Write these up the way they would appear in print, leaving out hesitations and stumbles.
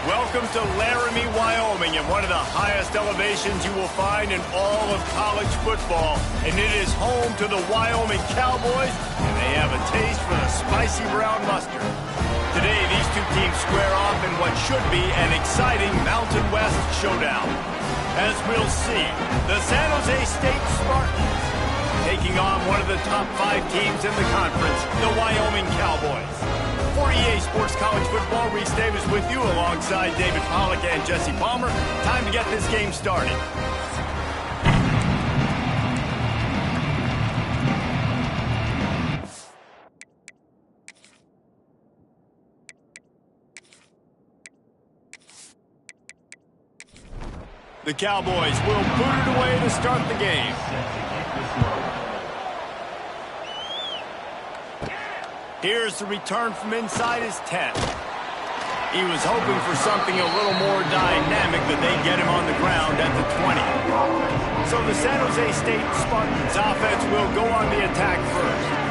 Welcome to Laramie, Wyoming, and one of the highest elevations you will find in all of college football. And it is home to the Wyoming Cowboys, and they have a taste for the spicy brown mustard. Today, these two teams square off in what should be an exciting Mountain West showdown. As we'll see, the San Jose State Spartans taking on one of the top 5 teams in the conference, the Wyoming Cowboys. For EA Sports College Football, Reese Davis with you alongside David Pollack and Jesse Palmer. Time to get this game started. The Cowboys will boot it away to start the game. Here's the return from inside his 10. He was hoping for something a little more dynamic, but they get him on the ground at the 20. So the San Jose State Spartans offense will go on the attack first.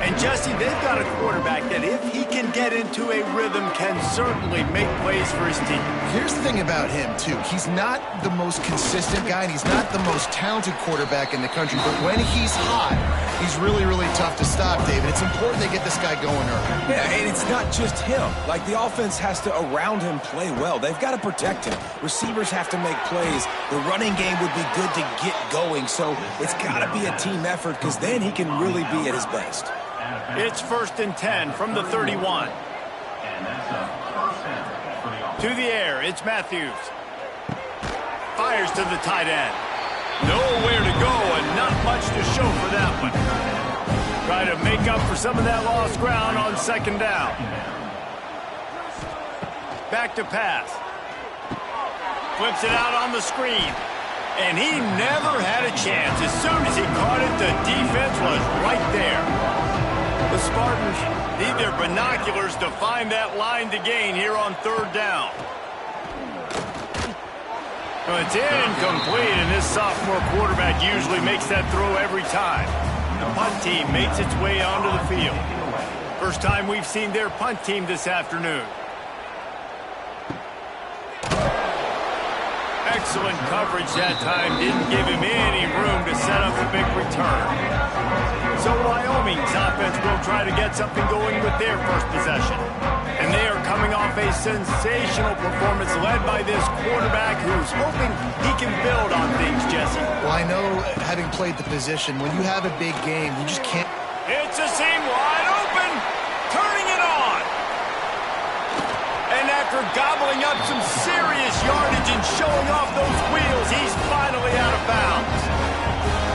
And Jesse, they've got a quarterback that if he can get into a rhythm can certainly make plays for his team. Here's the thing about him, too. He's not the most consistent guy, and he's not the most talented quarterback in the country, but when he's hot, he's really, really tough to stop, David. It's important they get this guy going early. Yeah, and it's not just him. Like, the offense has to, around him, play well. They've got to protect him. Receivers have to make plays. The running game would be good to get going, so it's got to be a team effort because then he can really be at his best. It's 1st and 10 from the 31. To the air, it's Matthews. Fires to the tight end. Nowhere to go and not much to show for that one. Try to make up for some of that lost ground on 2nd down. Back to pass. Flips it out on the screen. And he never had a chance. As soon as he caught it, the defense was right there. The Spartans need their binoculars to find that line to gain here on 3rd down. Well, it's incomplete, and this sophomore quarterback usually makes that throw every time. The punt team makes its way onto the field. First time we've seen their punt team this afternoon. Excellent coverage that time. Didn't give him any room to set up a big return. So Wyoming's offense will try to get something going with their first possession. And they are coming off a sensational performance led by this quarterback who's hoping he can build on things, Jesse. Well, I know, having played the position, when you have a big game, you just can't... It's a seam wide open, turning it on. And after gobbling up some serious yardage and showing off those wheels, he's finally out of bounds.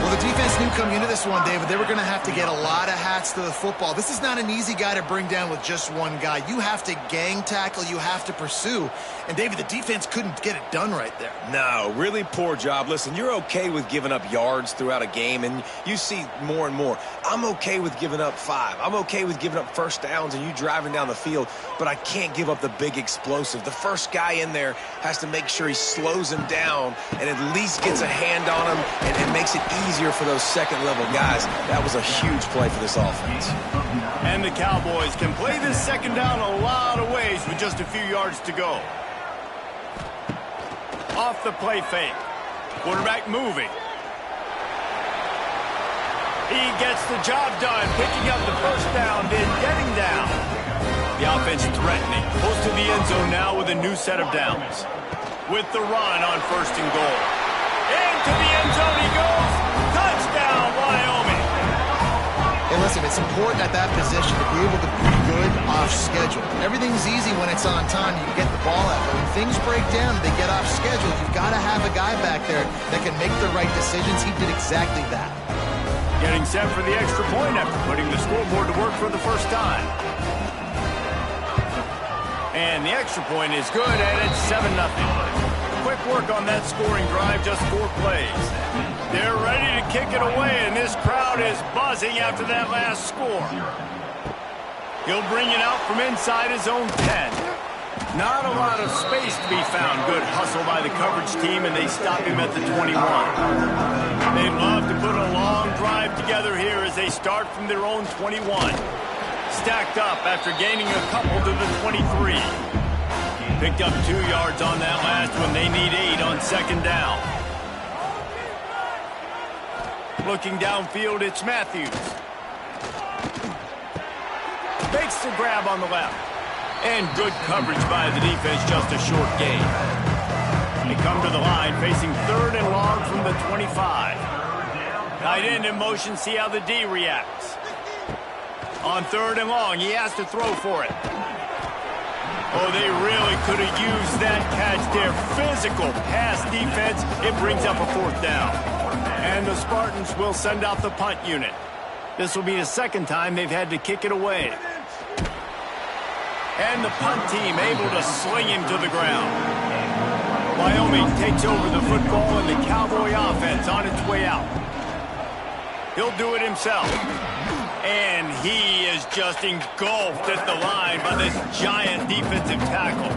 Well, the defense knew coming into this one, David, they were going to have to get a lot of hats to the football. This is not an easy guy to bring down with just one guy. You have to gang tackle, you have to pursue. And, David, the defense couldn't get it done right there. No, really poor job. Listen, you're okay with giving up yards throughout a game, and you see more and more. I'm okay with giving up 5. I'm okay with giving up first downs and you driving down the field, but I can't give up the big explosive. The first guy in there has to make sure he slows him down and at least gets a hand on him and makes it easier for those second-level guys. That was a huge play for this offense. And the Cowboys can play this 2nd down a lot of ways with just a few yards to go. Off the play fake. Quarterback moving. He gets the job done, picking up the first down, then getting down. The offense threatening. Close to the end zone now with a new set of downs. With the run on 1st and goal. Into the end zone he goes. Touchdown, Wyoming. Hey, listen, it's important at that position to be able to be good off schedule. Everything's easy when it's on time. You can get the ball out. But when things break down, they get off schedule. You've got to have a guy back there that can make the right decisions. He did exactly that. Getting set for the extra point after putting the scoreboard to work for the first time. And the extra point is good, and it's 7-0. Quick work on that scoring drive, just 4 plays. They're ready to kick it away, and this crowd is buzzing after that last score. He'll bring it out from inside his own 10. Not a lot of space to be found. Good hustle by the coverage team, and they stop him at the 21. They'd love to put a long drive together here as they start from their own 21. Stacked up after gaining a couple to the 23. Picked up 2 yards on that last one. They need 8 on second down. Looking downfield, it's Matthews. Makes the grab on the left. And good coverage by the defense, just a short gain. They come to the line, facing 3rd and long from the 25. Tight end in motion, see how the D reacts. On 3rd and long, he has to throw for it. Oh, they really could have used that catch there. Physical pass defense. It brings up a 4th down. And the Spartans will send out the punt unit. This will be the 2nd time they've had to kick it away. And the punt team able to sling him to the ground. Wyoming takes over the football and the Cowboy offense on its way out. He'll do it himself. And he is just engulfed at the line by this giant defensive tackle.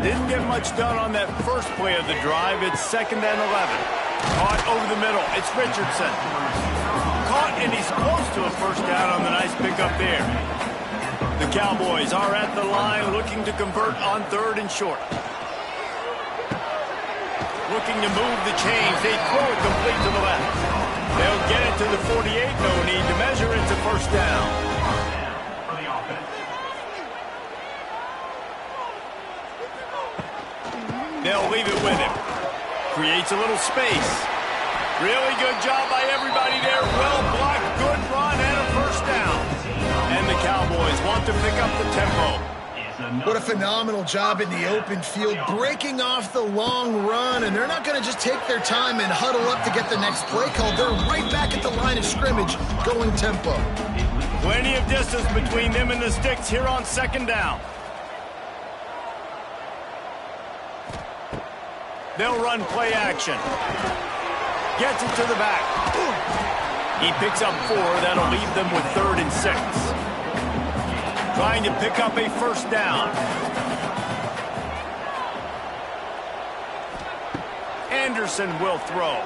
Didn't get much done on that first play of the drive. It's 2nd and 11. Caught over the middle. It's Richardson. Caught, and he's close to a 1st down on the nice pickup there. The Cowboys are at the line looking to convert on 3rd and short. Looking to move the chains. They throw it complete to the left. They'll get it to the 48. No need to measure. It's a 1st down. They'll leave it with him. Creates a little space. Really good job by everybody there. Well blocked, good run, and a 1st down. And the Cowboys want to pick up the tempo. What a phenomenal job in the open field, breaking off the long run, and they're not going to just take their time and huddle up to get the next play called. They're right back at the line of scrimmage, going tempo. Plenty of distance between them and the sticks here on 2nd down. They'll run play action. Gets it to the back. He picks up 4. That'll leave them with 3rd and 6. Trying to pick up a 1st down. Anderson will throw.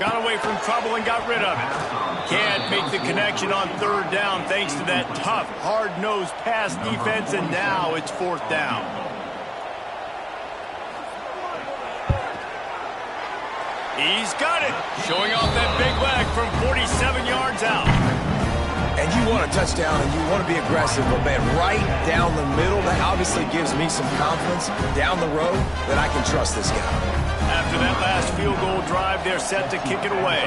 Got away from trouble and got rid of it. Can't make the connection on 3rd down thanks to that tough, hard-nosed pass defense, and now it's 4th down. He's got it. Showing off that big leg from 47 yards out. And you want a touchdown and you want to be aggressive, but man, right down the middle, that obviously gives me some confidence down the road that I can trust this guy. After that last field goal drive, they're set to kick it away.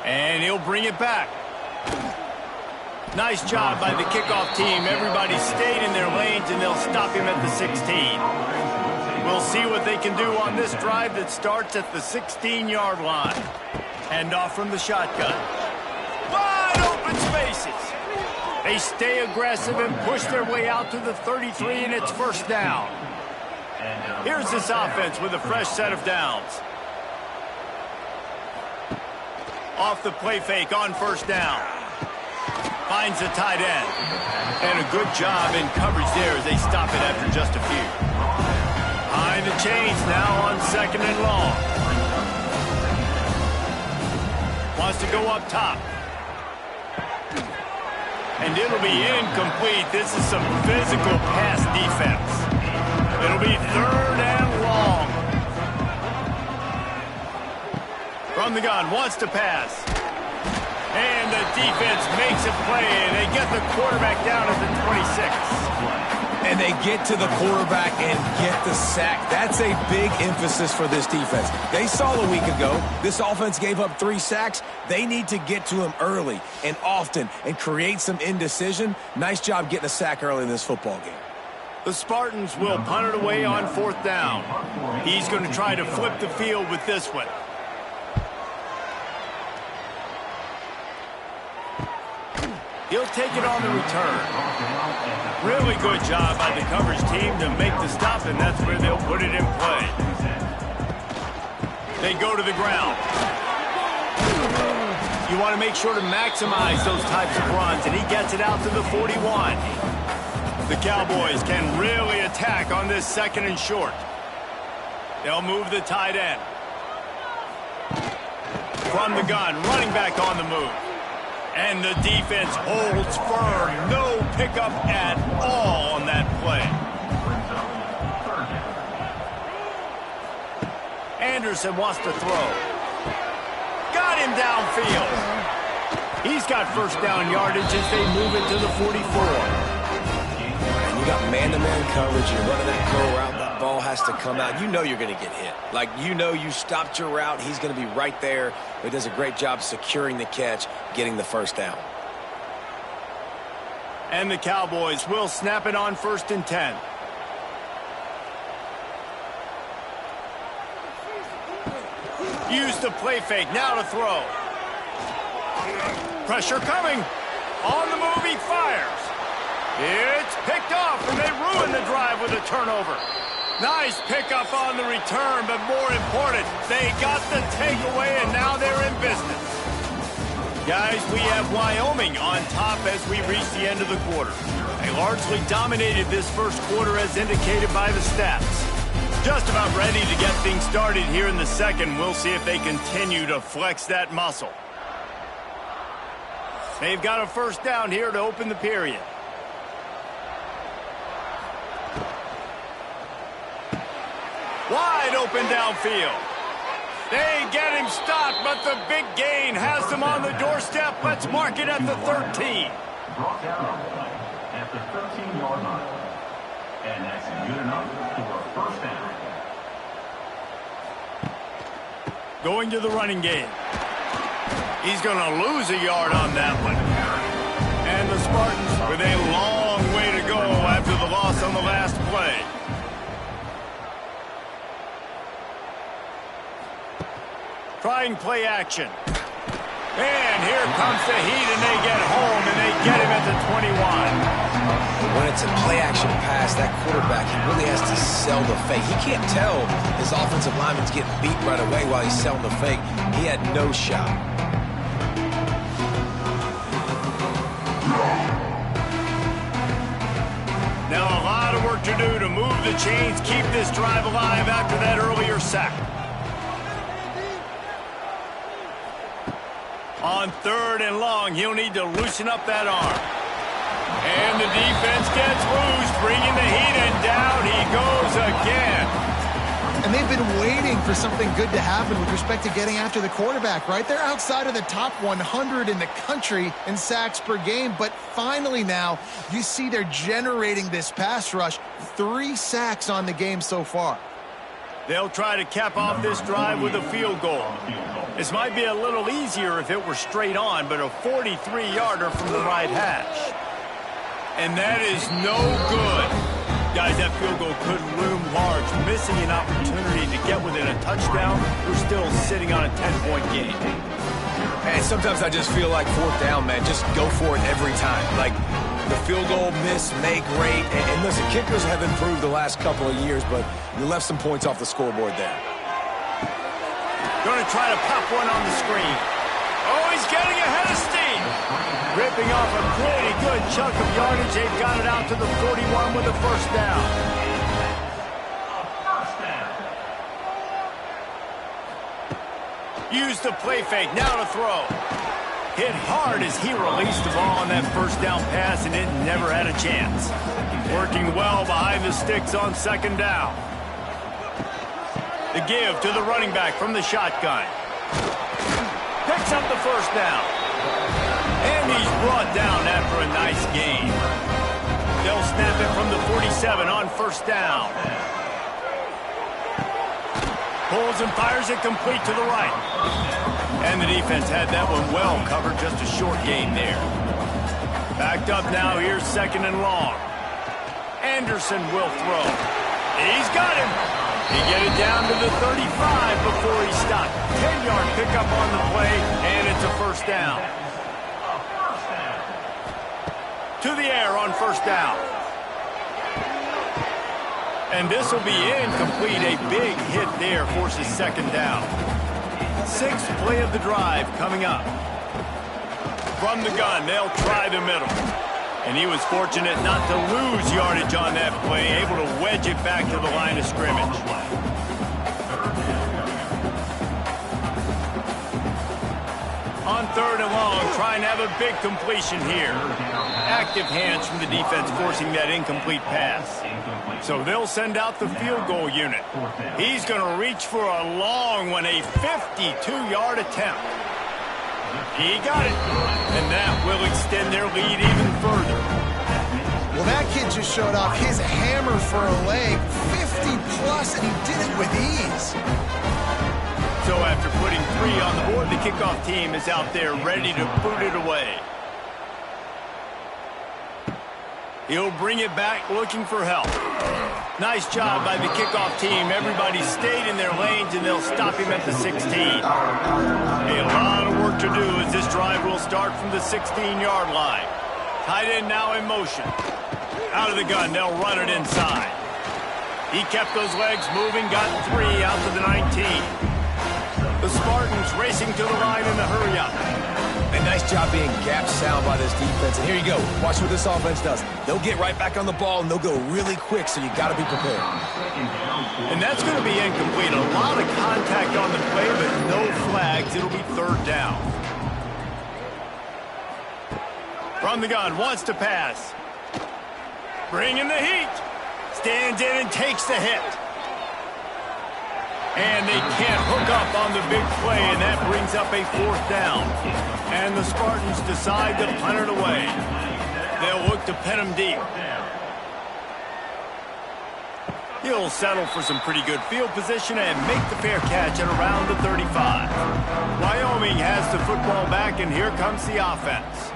And he'll bring it back. Nice job by the kickoff team. Everybody stayed in their lanes, and they'll stop him at the 16. We'll see what they can do on this drive that starts at the 16-yard line. Hand off from the shotgun. Wide open spaces. They stay aggressive and push their way out to the 33, and it's 1st down. Here's this offense with a fresh set of downs. Off the play fake on 1st down. Finds the tight end. And a good job in coverage there as they stop it after just a few. High the chains now on 2nd and long. Wants to go up top. And it'll be incomplete. This is some physical pass defense. It'll be 3rd and long. From the gun, wants to pass. And the defense makes a play, and they get the quarterback down at the 26. And they get to the quarterback and get the sack. That's a big emphasis for this defense. They saw a week ago, this offense gave up 3 sacks. They need to get to him early and often and create some indecision. Nice job getting a sack early in this football game. The Spartans will punt it away on 4th down. He's going to try to flip the field with this one. He'll take it on the return. Really good job by the coverage team to make the stop, and that's where they'll put it in play. They go to the ground. You want to make sure to maximize those types of runs, and he gets it out to the 41. The Cowboys can really attack on this 2nd and short. They'll move the tight end. From the gun, running back on the move. And the defense holds firm. No pickup at all on that play. Anderson wants to throw. Got him downfield. He's got first down yardage as they move it to the 44. And you got man-to-man coverage. You're running that curl route. That ball has to come out. You know you're going to get hit. Like, you know you stopped your route. He's going to be right there. He does a great job securing the catch, getting the first down. And the Cowboys will snap it on 1st and 10. Use the play fake. Now to throw. Pressure coming. On the move, he fires. It's picked off, and they ruin the drive with a turnover. Nice pickup on the return, but more important, they got the takeaway, and now they're in business. Guys, we have Wyoming on top as we reach the end of the quarter. They largely dominated this first quarter as indicated by the stats. Just about ready to get things started here in the second. We'll see if they continue to flex that muscle. They've got a first down here to open the period. Wide open downfield. They get him stopped, but the big gain has them on the doorstep. Let's mark it at the 13. Brought down at the 13-yard line. And that's good enough for a first down. Going to the running game. He's going to lose a yard on that one. And the Spartans with a long way to go after the loss on the last play. Trying play action. And here comes the heat, and they get home, and they get him at the 21. When it's a play-action pass, that quarterback, he really has to sell the fake. He can't tell his offensive lineman's getting beat right away while he's selling the fake. He had no shot. Now a lot of work to do to move the chains, keep this drive alive after that earlier sack. On 3rd and long, he'll need to loosen up that arm. And the defense gets loose, bringing the heat, and down he goes again. And they've been waiting for something good to happen with respect to getting after the quarterback, right? They're outside of the top 100 in the country in sacks per game, but finally now you see they're generating this pass rush. 3 sacks on the game so far. They'll try to cap off this drive with a field goal. This might be a little easier if it were straight on, but a 43-yarder from the right hash. And that is no good. Guys, that field goal could loom large. Missing an opportunity to get within a touchdown, we're still sitting on a 10-point game. And sometimes I just feel like 4th down, man. Just go for it every time. Like, the field goal miss, make great. And listen, kickers have improved the last couple of years, but you left some points off the scoreboard there. Going to try to pop one on the screen. Oh, he's getting ahead of steam. Ripping off a pretty good chunk of yardage. They've got it out to the 41 with a first down. Use the play fake. Now to throw. Hit hard as he released the ball on that first down pass, and it never had a chance. Working well behind the sticks on 2nd down. The give to the running back from the shotgun. Picks up the first down. And he's brought down after a nice gain. They'll snap it from the 47 on 1st down. Pulls and fires it complete to the right. And the defense had that one well covered, just a short gain there. Backed up now, here's 2nd and long. Anderson will throw. He's got him. He get it down to the 35 before he stopped. 10-yard pickup on the play, and it's a first down. To the air on 1st down. And this will be incomplete. A big hit there forces 2nd down. 6th play of the drive coming up. From the gun, they'll try the middle. And he was fortunate not to lose yardage on that play, able to wedge it back to the line of scrimmage. On 3rd and long, trying to have a big completion here. Active hands from the defense forcing that incomplete pass. So they'll send out the field goal unit. He's going to reach for a long one, a 52-yard attempt. He got it. And that will extend their lead even further. Well, that kid just showed off his hammer for a leg, 50-plus, and he did it with ease. So after putting 3 on the board, the kickoff team is out there ready to boot it away. He'll bring it back looking for help. Nice job by the kickoff team. Everybody stayed in their lanes, and they'll stop him at the 16. A lot of work to do as this drive will start from the 16-yard line. Tight end now in motion. Out of the gun, they'll run it inside. He kept those legs moving, got 3 out to the 19. The Spartans racing to the line in the hurry-up. A nice job being gap sound by this defense. And here you go. Watch what this offense does. They'll get right back on the ball, and they'll go really quick, so you got to be prepared. And that's going to be incomplete. A lot of contact on the play, but no flags. It'll be 3rd down. From the gun, wants to pass. Bringing the heat. Stands in and takes the hit. And they can't hook up on the big play, and that brings up a 4th down. And the Spartans decide to punt it away. They'll look to pin him deep. He'll settle for some pretty good field position and make the fair catch at around the 35. Wyoming has the football back, and here comes the offense.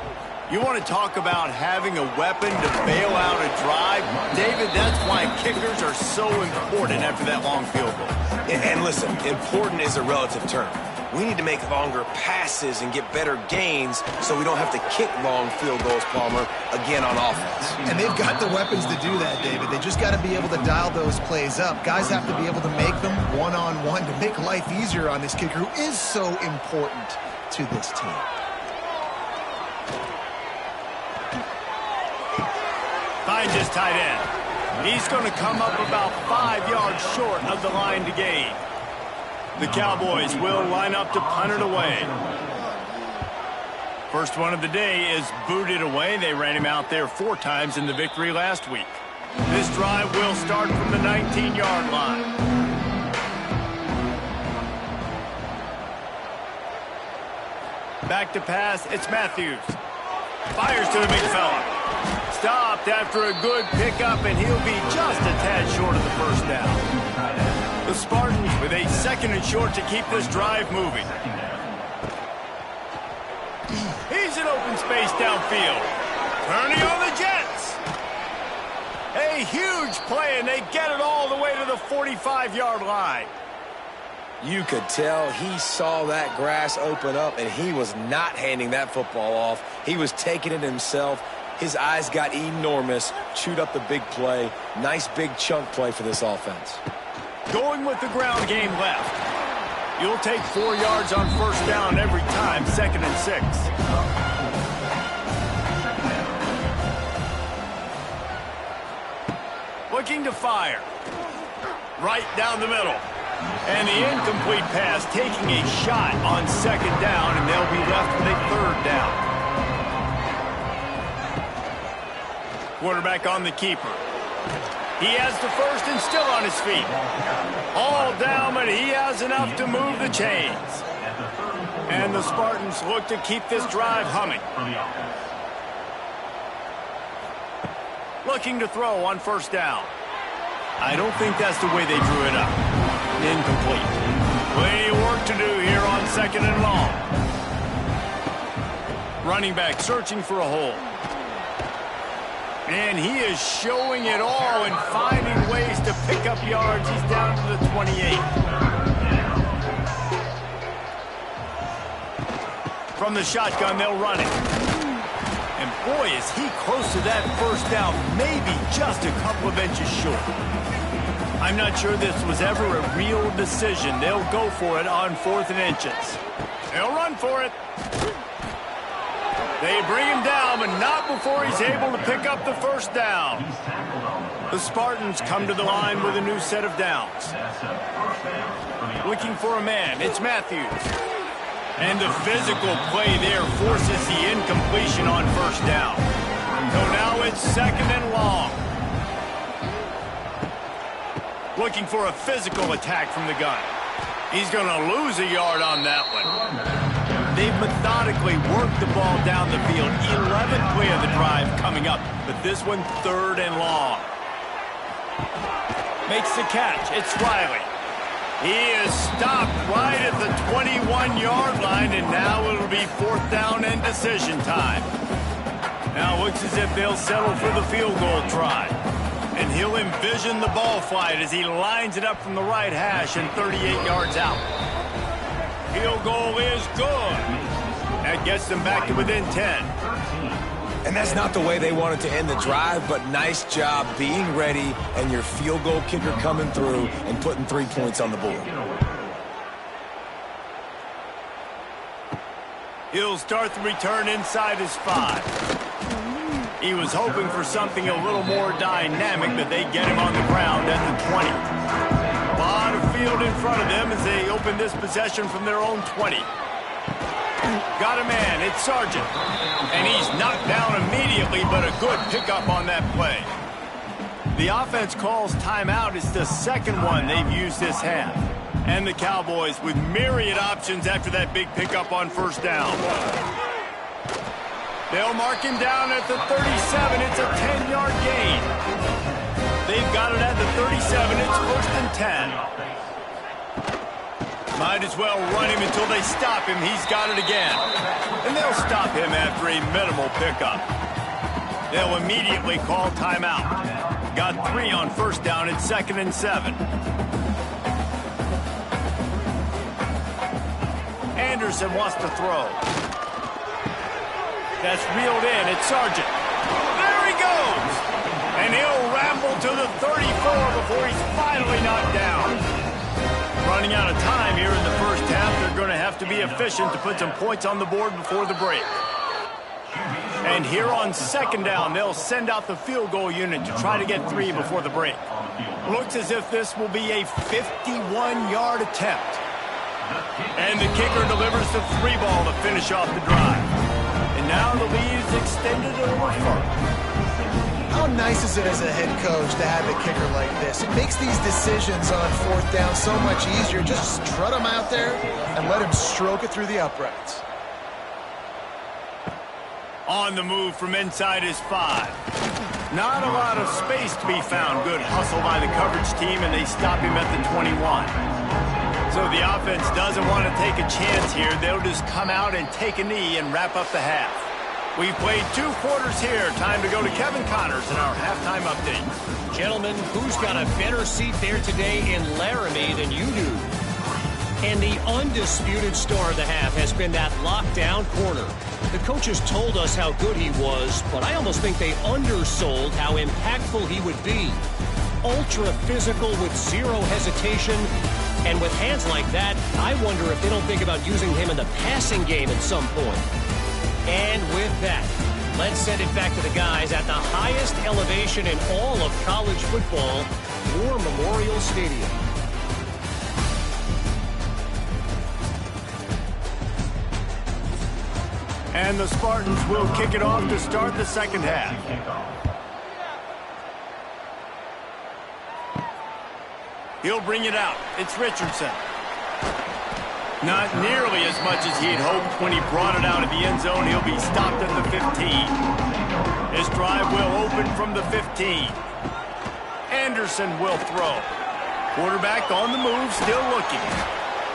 You want to talk about having a weapon to bail out a drive? David, that's why kickers are so important after that long field goal. And listen, important is a relative term. We need to make longer passes and get better gains so we don't have to kick long field goals, Palmer, again on offense. And they've got the weapons to do that, David. They just got to be able to dial those plays up. Guys have to be able to make them one-on-one to make life easier on this kicker who is so important to this team. Finds his tight end. He's going to come up about 5 yards short of the line to gain. The Cowboys will line up to punt it away. First one of the day is booted away. They ran him out there 4 times in the victory last week. This drive will start from the 19-yard line. Back to pass, it's Matthews. Fires to the big fella. Stopped after a good pickup, and he'll be just a tad short of the 1st down. The Spartans with a 2nd and short to keep this drive moving. He's in open space downfield. Turning on the Jets. A huge play, and they get it all the way to the 45-yard line. You could tell he saw that grass open up, and he was not handing that football off. He was taking it himself. His eyes got enormous, chewed up the big play. Nice big chunk play for this offense. Going with the ground game left. You'll take 4 yards on 1st down every time, 2nd and 6. Looking to fire. Right down the middle. And the incomplete pass taking a shot on 2nd down, and they'll be left with a 3rd down. Quarterback on the keeper. He has the 1st and still on his feet. All down, but he has enough to move the chains. And the Spartans look to keep this drive humming. Looking to throw on 1st down. I don't think that's the way they drew it up. Incomplete. Plenty of work to do here on 2nd and long. Running back searching for a hole. And he is showing it all and finding ways to pick up yards. He's down to the 28. From the shotgun, they'll run it. And boy, is he close to that 1st down, maybe just a couple of inches short. I'm not sure this was ever a real decision. They'll go for it on 4th and inches. They'll run for it. They bring him down, but not before he's able to pick up the 1st down. The Spartans come to the line with a new set of downs. Looking for a man. It's Matthews. And the physical play there forces the incompletion on first down. So now it's 2nd and long. Looking for a physical attack from the gun. He's going to lose a yard on that one. They've methodically worked the ball down the field. 11th play of the drive coming up, but this one 3rd and long. Makes the catch. It's Riley. He is stopped right at the 21-yard line, and now it'll be 4th down and decision time. Now it looks as if they'll settle for the field goal try. And he'll envision the ball flight as he lines it up from the right hash and 38 yards out. Field goal is good. That gets them back to within 10. And that's not the way they wanted to end the drive, but nice job being ready and your field goal kicker coming through and putting 3 points on the board. He'll start the return inside his 5. He was hoping for something a little more dynamic, but they get him on the ground at the 20. A lot of field in front of them as they open this possession from their own 20. Got a man, it's Sargent. And he's knocked down immediately, but a good pickup on that play. The offense calls timeout. It's the 2nd one they've used this half. And the Cowboys with myriad options after that big pickup on first down. They'll mark him down at the 37. It's a 10-yard gain. They've got it at the 37. It's 1st and 10. Might as well run him until they stop him. He's got it again. And they'll stop him after a minimal pickup. They'll immediately call timeout. Got 3 on first down. It's 2nd and 7. Anderson wants to throw. That's reeled in. It's Sargent. There he goes. And he'll ramble to the 34 before he's finally knocked down. Running out of time here in the first half. They're going to have to be efficient to put some points on the board before the break. And here on 2nd down, they'll send out the field goal unit to try to get 3 before the break. Looks as if this will be a 51-yard attempt. And the kicker delivers the 3 ball to finish off the drive. And now the lead is extended a little further. How nice is it as a head coach to have a kicker like this? It makes these decisions on 4th down so much easier. Just strut him out there and let him stroke it through the uprights. On the move from inside his 5. Not a lot of space to be found. Good hustle by the coverage team, and they stop him at the 21. So the offense doesn't want to take a chance here. They'll just come out and take a knee and wrap up the half. We've played 2 quarters here. Time to go to Kevin Connors in our halftime update. Gentlemen, who's got a better seat there today in Laramie than you do? And the undisputed star of the half has been that lockdown corner. The coaches told us how good he was, but I almost think they undersold how impactful he would be. Ultra physical with 0 hesitation. And with hands like that, I wonder if they don't think about using him in the passing game at some point. And with that, let's send it back to the guys at the highest elevation in all of college football, War Memorial Stadium. And the Spartans will kick it off to start the 2nd half. He'll bring it out. It's Richardson. Not nearly as much as he had hoped when he brought it out of the end zone. He'll be stopped at the 15. This drive will open from the 15. Anderson will throw. Quarterback on the move, still looking.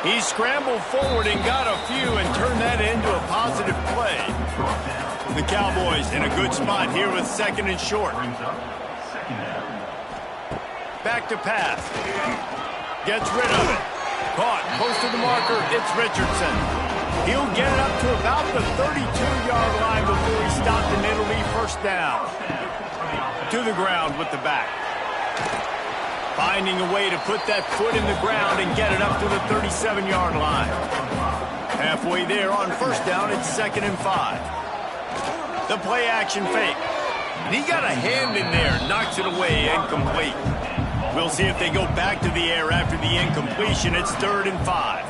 He scrambled forward and got a few and turned that into a positive play. The Cowboys in a good spot here with 2nd and short. Back to pass. Gets rid of it. Caught, close to the marker, it's Richardson. He'll get it up to about the 32-yard line before he stopped, and it'll be 1st down. To the ground with the back. Finding a way to put that foot in the ground and get it up to the 37-yard line. Halfway there on 1st down, it's 2nd and 5. The play action fake. And he got a hand in there, knocks it away, incomplete. We'll see if they go back to the air after the incompletion. It's 3rd and 5.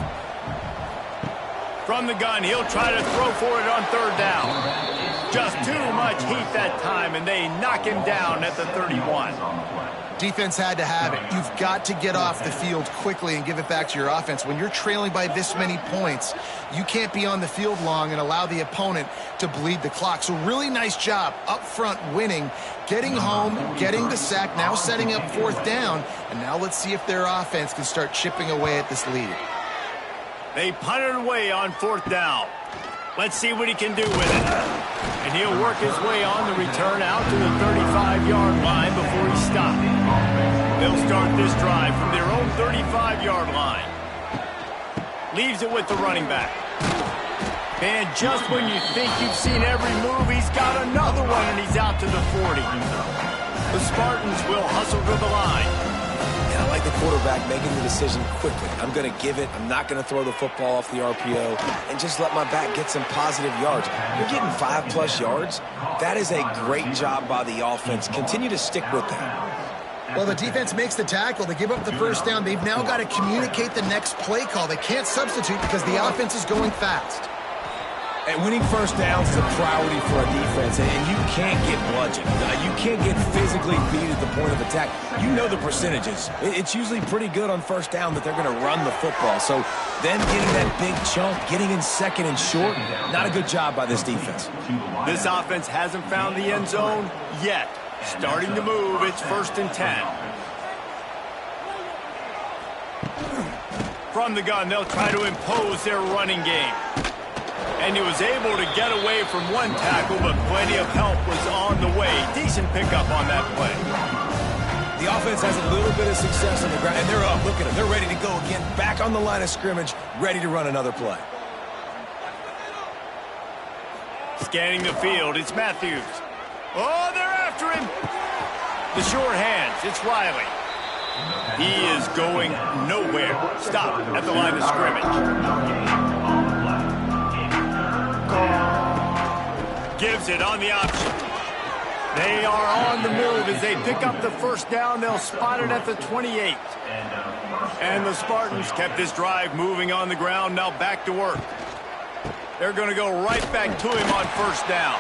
From the gun, he'll try to throw for it on third down. Just too much heat that time, and they knock him down at the 31. Defense had to have it. You've got to get off the field quickly and give it back to your offense. When you're trailing by this many points, you can't be on the field long and allow the opponent to bleed the clock. So really nice job up front winning, getting home, getting the sack, now setting up fourth down, and now let's see if their offense can start chipping away at this lead. They punt it away on fourth down. Let's see what he can do with it. And he'll work his way on the return out to the 35-yard line before he stopped. They'll start this drive from their own 35-yard line. Leaves it with the running back. And just when you think you've seen every move, he's got another one, and he's out to the 40. The Spartans will hustle to the line. And I like the quarterback making the decision quickly. I'm going to give it. I'm not going to throw the football off the RPO and just let my back get some positive yards. You're getting 5+ yards. That is a great job by the offense. Continue to stick with that. Well, the defense makes the tackle. They give up the first down. They've now got to communicate the next play call. They can't substitute because the offense is going fast. And winning first downs is a priority for a defense, and you can't get bludgeoned. You can't get physically beat at the point of attack. You know the percentages. It's usually pretty good on first down that they're going to run the football. So them getting that big chunk, getting in second and short, not a good job by this defense. This offense hasn't found the end zone yet. Starting to move, it's 1st and 10. From the gun, they'll try to impose their running game. And he was able to get away from one tackle, but plenty of help was on the way. Decent pickup on that play. The offense has a little bit of success on the ground, and they're up. Look at them. They're ready to go again. Back on the line of scrimmage, ready to run another play. Scanning the field, it's Matthews. Oh, they're after him. The short hands, it's Riley. He is going nowhere. Stop at the line of scrimmage. Gives it on the option. They are on the move as they pick up the first down. They'll spot it at the 28. And the Spartans kept this drive moving on the ground. Now back to work. They're going to go right back to him on first down.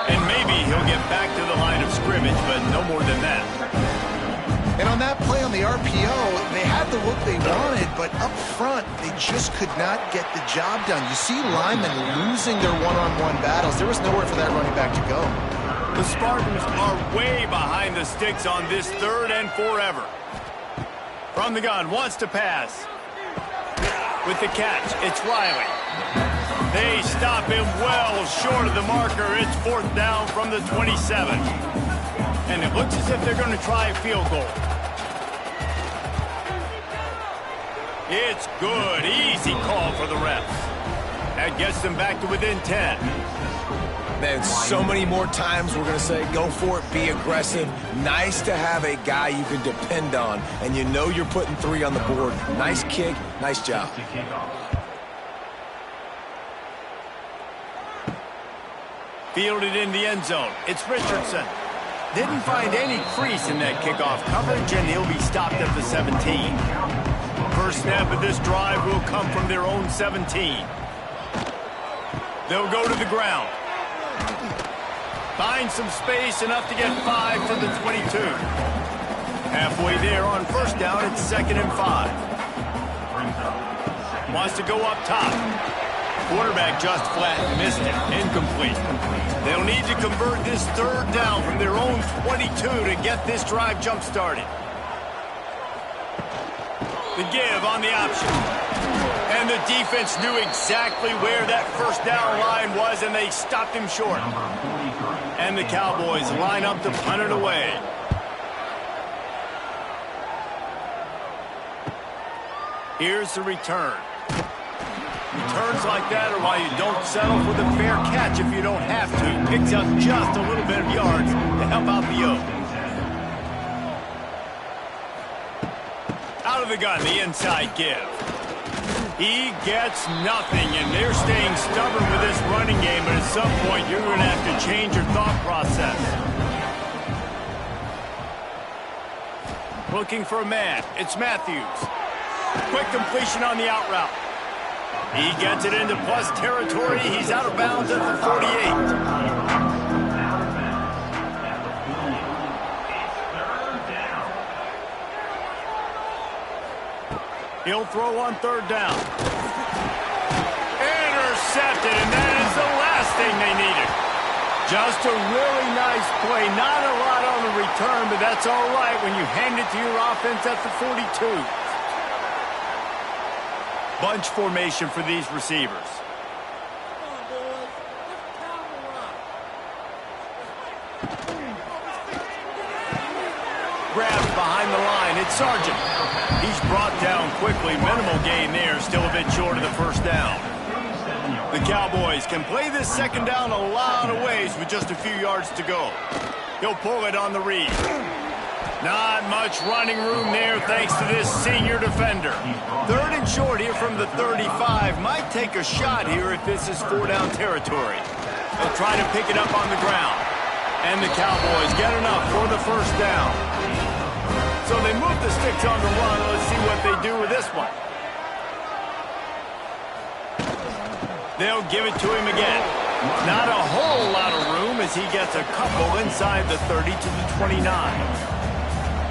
And maybe he'll get back to the line of scrimmage, but no more than that. And on that play on the RPO, they had the look they wanted, but up front, they just could not get the job done. You see linemen losing their one-on-one battles. There was nowhere for that running back to go. The Spartans are way behind the sticks on this 3rd and forever. From the gun, wants to pass. With the catch, it's Riley. They stop him well short of the marker. It's 4th down from the 27. And it looks as if they're going to try a field goal. It's good. Easy call for the refs. That gets them back to within 10. Man, so many more times we're going to say, go for it, be aggressive. Nice to have a guy you can depend on, and you know you're putting 3 on the board. Nice kick, nice job. Fielded in the end zone. It's Richardson. Didn't find any crease in that kickoff coverage, and he'll be stopped at the 17. First snap of this drive will come from their own 17. They'll go to the ground. Find some space, enough to get 5 to the 22. Halfway there on first down, it's 2nd and 5. Wants to go up top. Quarterback just flat missed it. Incomplete. They'll need to convert this 3rd down from their own 22 to get this drive jump-started. The give on the option. And the defense knew exactly where that first down line was, and they stopped him short. And the Cowboys line up to punt it away. Here's the return. Returns like that are why you don't settle for the fair catch if you don't have to. Picks up just a little bit of yards to help out the yoke. Out of the gun, the inside give. He gets nothing, and they're staying stubborn with this running game, but at some point you're going to have to change your thought process. Looking for a man. It's Matthews. Quick completion on the out route. He gets it into plus territory. He's out of bounds at the 48. He'll throw on third down. Intercepted, and that is the last thing they needed. Just a really nice play. Not a lot on the return, but that's all right when you hand it to your offense at the 42. Bunch formation for these receivers. Grabs behind the line. It's Sargent. He's brought down quickly. Minimal gain there. Still a bit short of the first down. The Cowboys can play this second down a lot of ways with just a few yards to go. He'll pull it on the read. Not much running room there thanks to this senior defender. Third and short here from the 35. Might take a shot here if this is four-down territory. They'll try to pick it up on the ground. And the Cowboys get enough for the first down. So they move the sticks on the run. Let's see what they do with this one. They'll give it to him again. Not a whole lot of room as he gets a couple inside the 30 to the 29.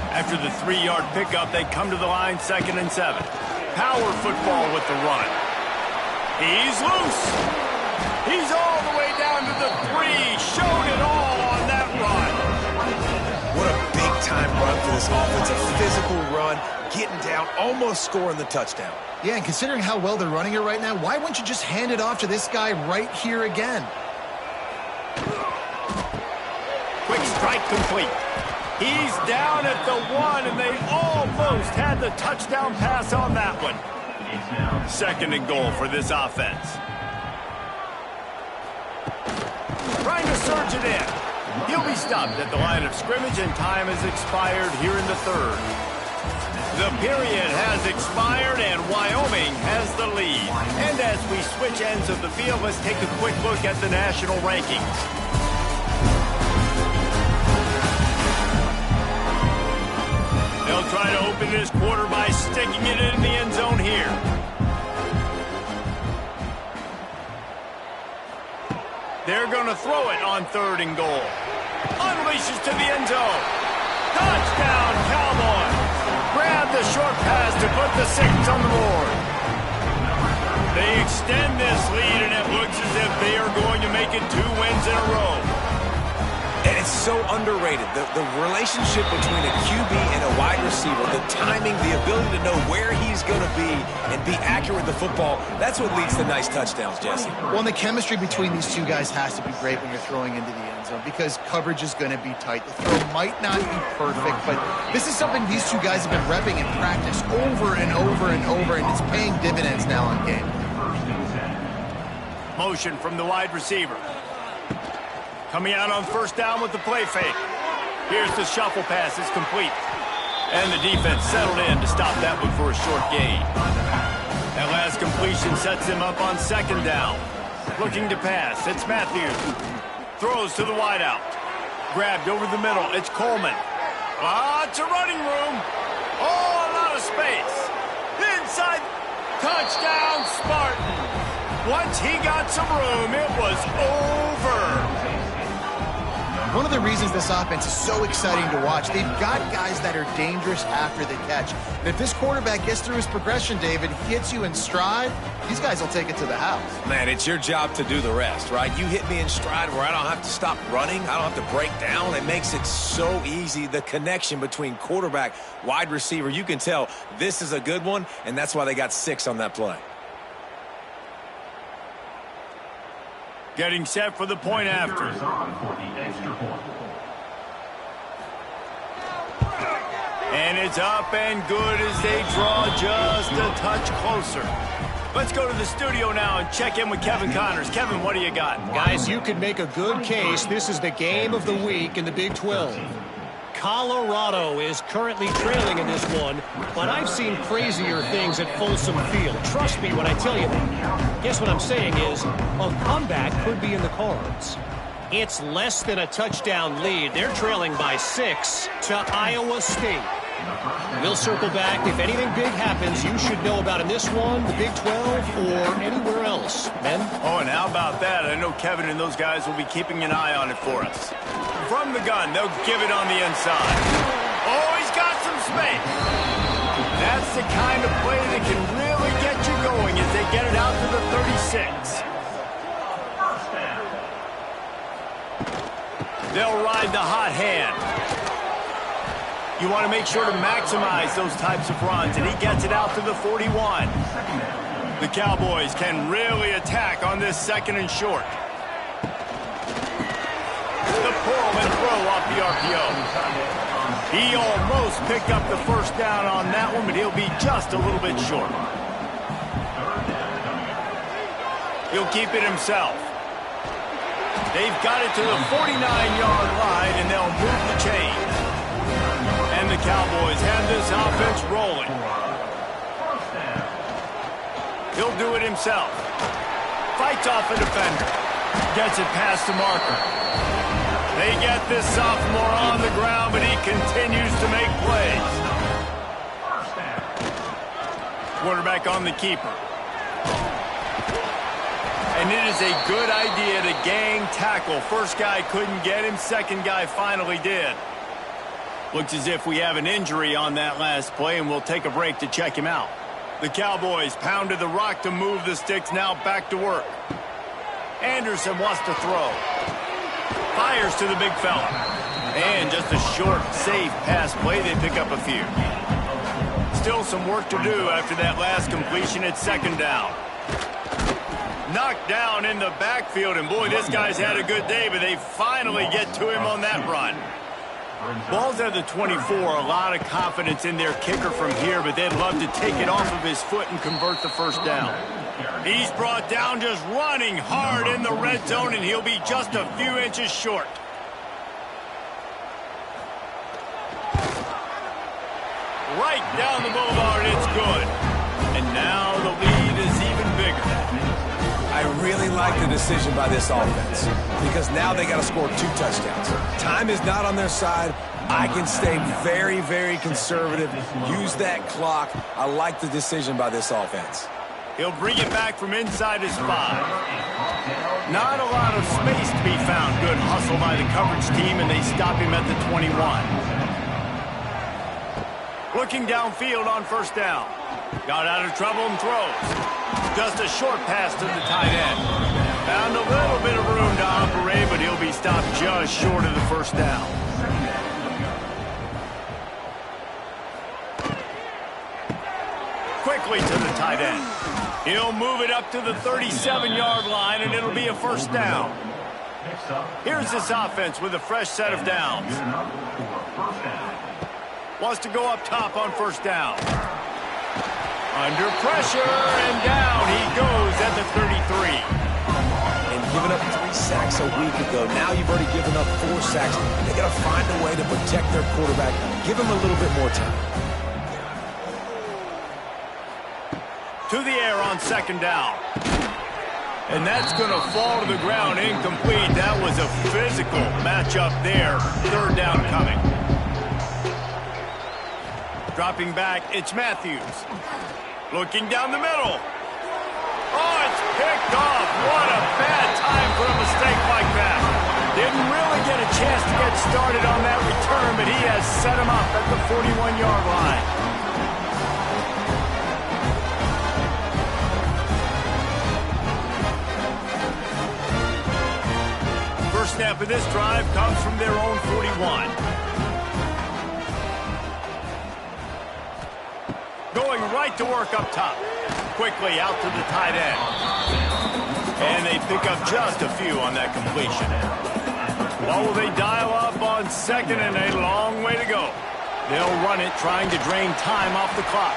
After the 3-yard pickup, they come to the line 2nd and 7. Power football with the run. He's loose. He's all the way down to the 3. Showed it all on that run. What a big-time run for this offense. A physical run, getting down, almost scoring the touchdown. Yeah, and considering how well they're running it right now, why wouldn't you just hand it off to this guy right here again? Quick strike complete. He's down at the 1, and they almost had the touchdown pass on that one. 2nd and goal for this offense. Trying to surge it in. He'll be stopped at the line of scrimmage, and time has expired here in the 3rd. The period has expired, and Wyoming has the lead. And as we switch ends of the field, let's take a quick look at the national rankings. They'll try to open this quarter by sticking it in the end zone here. They're going to throw it on 3rd and goal. Unleashes to the end zone. Touchdown, Cowboys. Grab the short pass to put the 6 on the board. They extend this lead, and it looks as if they are going to make it 2 wins in a row. And it's so underrated. The relationship between a QB and a wide receiver, the timing, the ability to know where he's going to be and be accurate with the football, that's what leads to nice touchdowns, Jesse. Well, and the chemistry between these two guys has to be great when you're throwing into the end zone because coverage is going to be tight. The throw might not be perfect, but this is something these two guys have been repping in practice over and over and over, and it's paying dividends now on game. Motion from the wide receiver. Coming out on first down with the play fake. Here's the shuffle pass. It's complete. And the defense settled in to stop that one for a short gain. That last completion sets him up on 2nd down. Looking to pass. It's Matthews. Throws to the wideout. Grabbed over the middle. It's Coleman. Lots of running room. Oh, a lot of space. Inside. Touchdown, Spartan. Once he got some room, it was over. One of the reasons this offense is so exciting to watch, they've got guys that are dangerous after the catch. And if this quarterback gets through his progression, David, hits you in stride, these guys will take it to the house. Man, it's your job to do the rest, right? You hit me in stride where I don't have to stop running. I don't have to break down. It makes it so easy, the connection between quarterback, wide receiver. You can tell this is a good one, and that's why they got 6 on that play. Getting set for the point after. And it's up and good as they draw just a touch closer. Let's go to the studio now and check in with Kevin Connors. Kevin, what do you got? Guys, you could make a good case. This is the game of the week in the Big 12. Colorado is currently trailing in this one, but I've seen crazier things at Folsom Field. Trust me when I tell you that. Guess what I'm saying is a comeback could be in the cards. It's less than a touchdown lead. They're trailing by 6 to Iowa State. We'll circle back. If anything big happens, you should know about in this one, the Big 12, or anywhere else. Ben? Oh, and how about that? I know Kevin and those guys will be keeping an eye on it for us. From the gun, they'll give it on the inside. Oh, he's got some space. That's the kind of play that can really get you going as they get it out to the 36. They'll ride the hot hand. You want to make sure to maximize those types of runs, and he gets it out to the 41. The Cowboys can really attack on this 2nd and short. The pull and throw off the RPO. He almost picked up the first down on that one, but he'll be just a little bit short. He'll keep it himself. They've got it to the 49-yard line, and they'll move the chains. And the Cowboys have this offense rolling. He'll do it himself. Fights off a defender. Gets it past the marker. They get this sophomore on the ground, but he continues to make plays. Quarterback on the keeper. And it is a good idea to gang tackle. First guy couldn't get him. Second guy finally did. Looks as if we have an injury on that last play, and we'll take a break to check him out. The Cowboys pounded the rock to move the sticks, now back to work. Anderson wants to throw. Fires to the big fella. And just a short, safe pass play, they pick up a few. Still some work to do after that last completion at 2nd down. Knocked down in the backfield, and boy, this guy's had a good day, but they finally get to him on that run. Ball's at the 24, a lot of confidence in their kicker from here, but they'd love to take it off of his foot and convert the first down. He's brought down just running hard in the red zone, and he'll be just a few inches short. Right down the boulevard, it's good. And now the lead is even bigger. I really like the decision by this offense because now they got to score 2 touchdowns. Time is not on their side. I can stay very, very conservative, use that clock. I like the decision by this offense. He'll bring it back from inside his 5. Not a lot of space to be found. Good hustle by the coverage team, and they stop him at the 21. Looking downfield on first down. Got out of trouble and throws. Just a short pass to the tight end. Found a little bit of room to operate, but he'll be stopped just short of the first down. Quickly to the tight end. He'll move it up to the 37-yard line, and it'll be a first down. Here's this offense with a fresh set of downs. Wants to go up top on first down. Under pressure, and down he goes at the 33. And giving up 3 sacks a week ago, now you've already given up 4 sacks. They got to find a way to protect their quarterback. Give him a little bit more time. To the air on 2nd down. And that's going to fall to the ground incomplete. That was a physical matchup there. 3rd down coming. Dropping back, it's Matthews. Looking down the middle. Oh, it's picked off. What a bad time for a mistake like that. Didn't really get a chance to get started on that return, but he has set him up at the 41-yard line. First snap of this drive comes from their own 41. Going right to work up top. Quickly out to the tight end. And they pick up just a few on that completion. Well, will they dial up on 2nd and a long way to go? They'll run it, trying to drain time off the clock.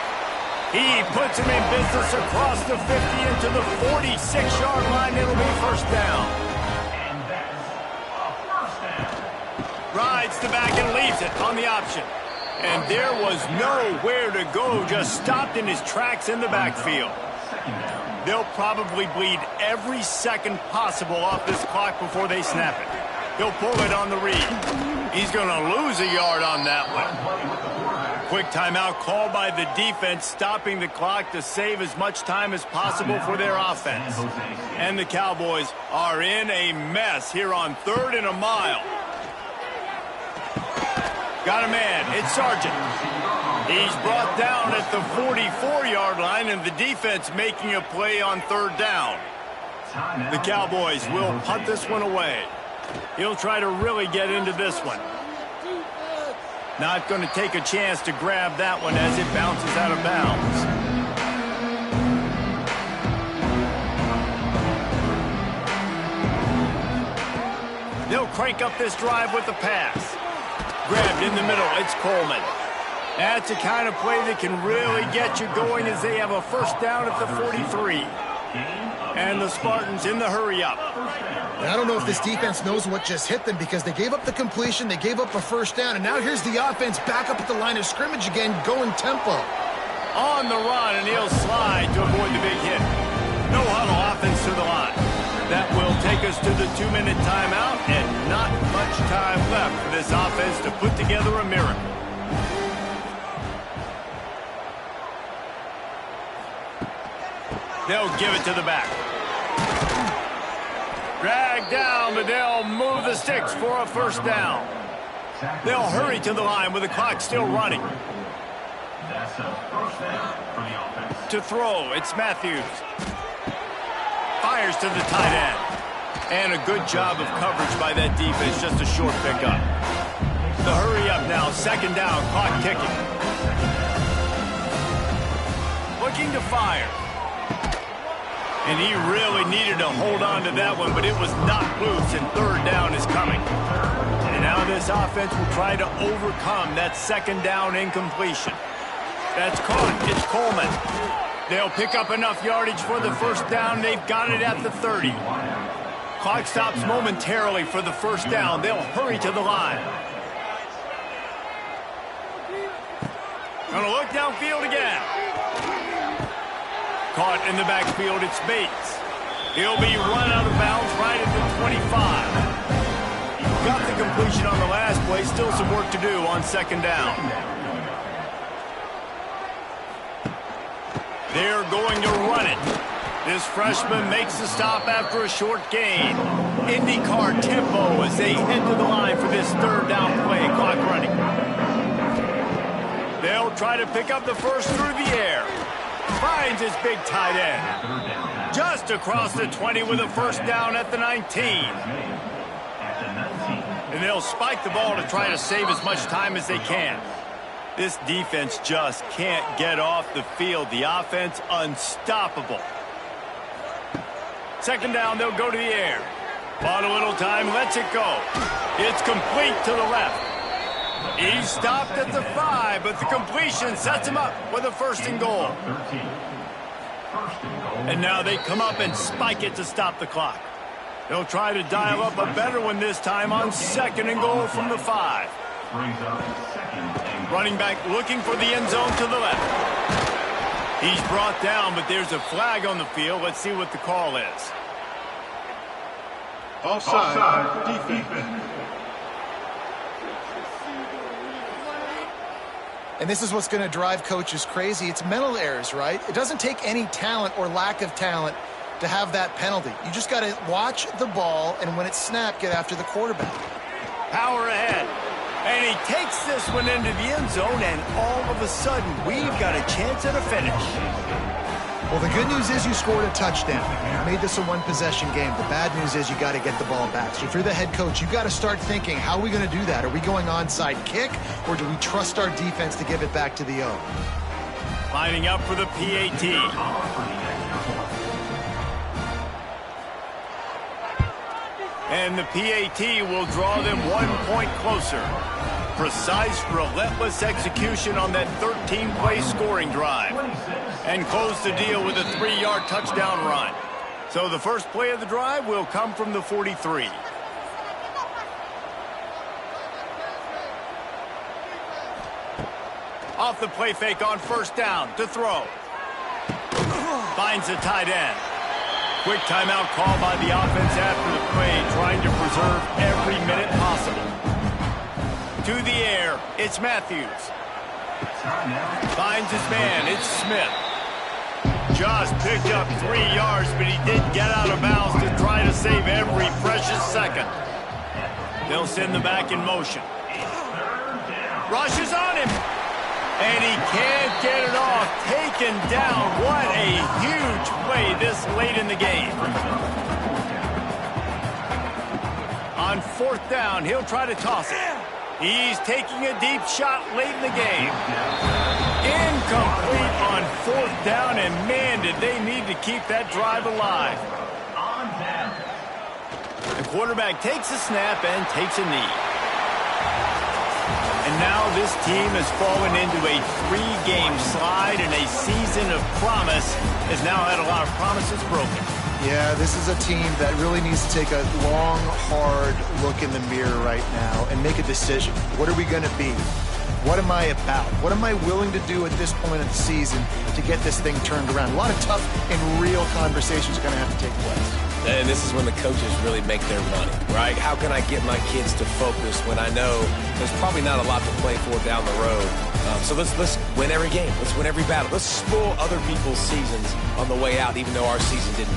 He puts him in business across the 50 into the 46-yard line. It'll be first down. Rides the back and leaves it on the option. And there was nowhere to go, just stopped in his tracks in the backfield. They'll probably bleed every second possible off this clock before they snap it. He'll pull it on the read. He's going to lose a yard on that one. quick timeout called by the defense, stopping the clock to save as much time as possible for their offense. And the Cowboys are in a mess here on 3rd and a mile. Got a man. It's Sargent. He's brought down at the 44-yard line, and the defense making a play on 3rd down. The Cowboys will punt this one away. He'll try to really get into this one. Not going to take a chance to grab that one as it bounces out of bounds. They'll crank up this drive with the pass. Grabbed in the middle, it's Coleman. That's the kind of play that can really get you going as they have a first down at the 43. And the Spartans in the hurry-up. I don't know if this defense knows what just hit them because they gave up the completion, they gave up a first down, and now here's the offense back up at the line of scrimmage again, going tempo. On the run, and he'll slide to avoid the big hit. No huddle offense to the line. That will take us to the 2-minute timeout, and not much time left for this offense to put together a miracle. They'll give it to the back. Drag down, but they'll move the sticks for a first down. They'll hurry to the line with the clock still running. That's a first down for the offense. To throw, it's Matthews. Fires to the tight end. And a good job of coverage by that defense, just a short pickup. The hurry up now, 2nd down, clock ticking. Looking to fire. And he really needed to hold on to that one, but it was knocked loose, and 3rd down is coming. And now this offense will try to overcome that 2nd down incompletion. That's caught. It's Coleman. They'll pick up enough yardage for the first down. They've got it at the 30. Clock stops momentarily for the first down. They'll hurry to the line. Gonna look downfield again. Caught in the backfield, it's Bates. He'll be run out of bounds right at the 25. Got the completion on the last play. Still some work to do on 2nd down. They're going to run it. This freshman makes the stop after a short gain. IndyCar tempo as they head to the line for this 3rd down play. Clock running. They'll try to pick up the first through the air. Finds his big tight end. Just across the 20 with a first down at the 19. And they'll spike the ball to try to save as much time as they can. This defense just can't get off the field. The offense unstoppable. 2nd down, they'll go to the air. Bought a little time, lets it go. It's complete to the left. He stopped at the 5, but the completion sets him up with a 1st and goal. And now they come up and spike it to stop the clock. They'll try to dial up a better one this time on 2nd and goal from the 5. Running back looking for the end zone to the left. He's brought down, but there's a flag on the field. Let's see what the call is. Offside, defense. And this is what's going to drive coaches crazy. It's mental errors, right? It doesn't take any talent or lack of talent to have that penalty. You just got to watch the ball, and when it's snapped, get after the quarterback. Power ahead. And he takes this one into the end zone, and all of a sudden, we've got a chance at a finish. Well, the good news is you scored a touchdown. You made this a one-possession game. The bad news is you got to get the ball back. So if you're the head coach, you got to start thinking, how are we going to do that? Are we going onside kick, or do we trust our defense to give it back to the O? Lining up for the PAT. And the PAT will draw them 1 point closer. Precise, relentless execution on that 13-play scoring drive. And close the deal with a 3-yard touchdown run. So the first play of the drive will come from the 43. Off the play fake on 1st down to throw. Finds the tight end. Quick timeout call by the offense after the play, trying to preserve every minute possible. To the air, it's Matthews. Finds his man. It's Smith. Just picked up 3 yards, but he didn't get out of bounds to try to save every precious second. They'll send the back in motion. Rushes on him. And he can't get it off. Taken down. What a huge play this late in the game. On 4th down, he'll try to toss it. He's taking a deep shot late in the game. Incomplete on 4th down, and man, did they need to keep that drive alive. The quarterback takes a snap and takes a knee. And now this team has fallen into a 3-game slide, and a season of promise has now had a lot of promises broken. Yeah, this is a team that really needs to take a long, hard look in the mirror right now and make a decision. What are we going to be? What am I about? What am I willing to do at this point of the season to get this thing turned around? A lot of tough and real conversations are going to have to take place. And this is when the coaches really make their money, right? How can I get my kids to focus when I know there's probably not a lot to play for down the road? So let's win every game. Let's win every battle. Let's spoil other people's seasons on the way out, even though our season didn't.